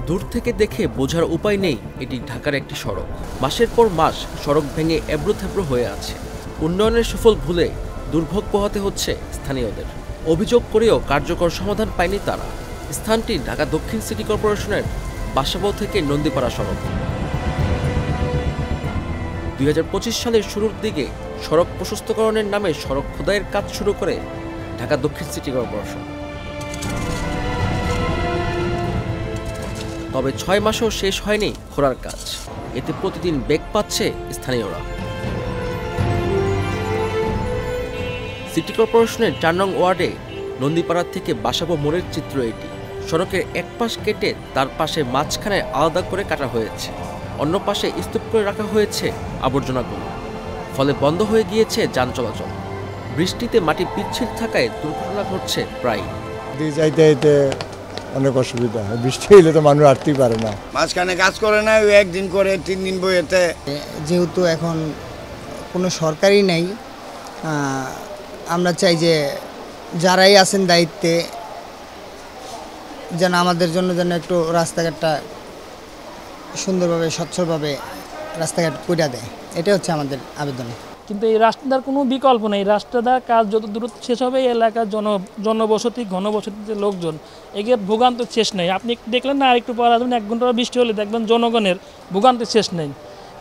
দূর থেকে দেখে বোঝার উপায় নেই এটি ঢাকার একটি সড়ক। মাসের পর মাস সড়ক ভেঙে এবড়ো-থেবড়ো হয়ে আছে। উন্নয়নের সুফল ভুলে দুর্ভোগ পোহাতে হচ্ছে স্থানীয়দের। অভিযোগ করেও কার্যকর সমাধান পায়নি তারা। স্থানটি ঢাকা দক্ষিণ সিটি কর্পোরেশনের বাসাবো থেকে নন্দীপাড়া সড়ক। 2025 সালের শুরুর দিকে সড়ক প্রশস্তকরণের নামে সড়ক খোদাইয়ের কাজ শুরু করে ঢাকা দক্ষিণ সিটি কর্পোরেশন। তবে 6 মাসেও শেষ হয়নি খোঁড়ার কাজ। এতে প্রতিদিন বেগ পাচ্ছে স্থানীয়রা। সিটি কর্পোরেশনের 4 নং ওয়ার্ডে নন্দীপাড়া থেকে বাসাবো মোড়ের চিত্র এটি। সড়কের এক পাশ কেটে তার পাশে মাঝখানে আলাদা করে কাটা হয়েছে, অন্য পাশে স্তূপ করে রাখা হয়েছে আবর্জনাগুলো। ফলে বন্ধ হয়ে গিয়েছে যান চলাচল। বৃষ্টিতে মাটি পিচ্ছিল থাকায় দুর্ঘটনা ঘটছে প্রায়। যাইতে অনেক অসুবিধা হয়, বৃষ্টি হইলে তো মানুষ আসতেই পারে না। মাঝখানে কাজ করে না, ওই একদিন করে 3 দিন বইতে। যেহেতু এখন কোনো সরকারই নাই, আমরা চাই যে যারাই আছেন দায়িত্বে যেন আমাদের জন্য যেন একটু রাস্তাঘাটটা সুন্দরভাবে স্বচ্ছভাবে রাস্তাঘাট করে দেয়, এটা হচ্ছে আমাদের আবেদন। কিন্তু এই রাস্তার কোনো বিকল্প নেই। রাস্তাটার কাজ যত দ্রুত শেষ হবে এই এলাকার জনবসতি ঘনবসতিতে লোকজন একে ভোগান্ত শেষ নেই। আপনি দেখলেন না, আরেকটু পর আসবেন, 1 ঘন্টা বৃষ্টি হলে দেখবেন জনগণের ভোগান্তের শেষ নেই।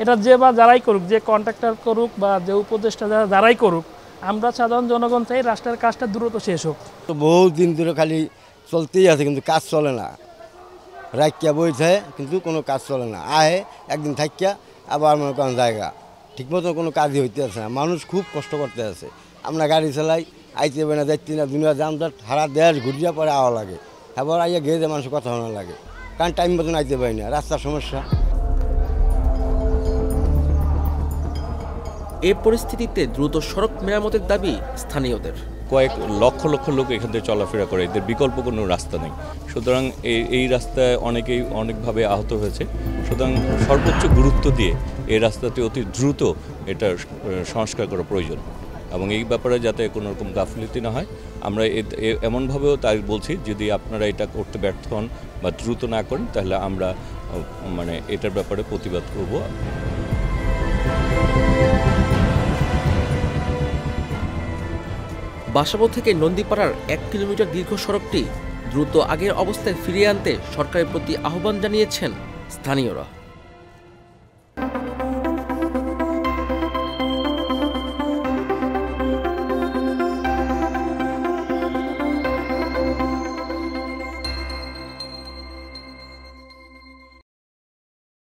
এটা যে বা যারাই করুক, যে কন্ট্রাক্টর করুক বা যে উপদেষ্টা যারাই করুক, আমরা সাধারণ জনগণ চাই রাস্তার কাজটা দ্রুত শেষ হোক। তো বহু দিন ধরে খালি চলতেই আছে, কিন্তু কাজ চলে না। রাখিয়া বইছে কিন্তু কোনো কাজ চলে না। আহে একদিন থাকিয়া আবার মনে করেন জায়গা ঠিকমতো কোনো কাজই হইতে আছে না। মানুষ খুব কষ্ট করতে আছে। আমরা গাড়ি চালাই, আইতে হবে না, যাইতে না, দুনিয়া জামজাট হারা দেশ ঘুরিয়া পরে আওয়া লাগে। এবার আইয়া গেয়ে যে মানুষের কথা শোনা লাগে, কারণ টাইম মতন আইতে পারি না, রাস্তার সমস্যা। এ পরিস্থিতিতে দ্রুত সড়ক মেরামতের দাবি স্থানীয়দের। কয়েক লক্ষ লক্ষ লোক এখান থেকে চলাফেরা করে, এদের বিকল্প কোনো রাস্তা নেই। সুতরাং এই রাস্তায় অনেকেই অনেকভাবে আহত হয়েছে। সুতরাং সর্বোচ্চ গুরুত্ব দিয়ে এই রাস্তাটি অতি দ্রুত এটা সংস্কার করা প্রয়োজন, এবং এই ব্যাপারে যাতে কোনো রকম গাফিলতি না হয়। আমরা এমনভাবেও তাই বলছি, যদি আপনারা এটা করতে ব্যর্থ হন বা দ্রুত না করেন, তাহলে আমরা এটার ব্যাপারে প্রতিবাদ করব। বাসাবো থেকে নন্দীপাড়ার 1 কিলোমিটার দীর্ঘ সড়কটি দ্রুত আগের অবস্থায় ফিরিয়ে আনতে সরকারের প্রতি আহ্বান জানিয়েছেন স্থানীয়রা।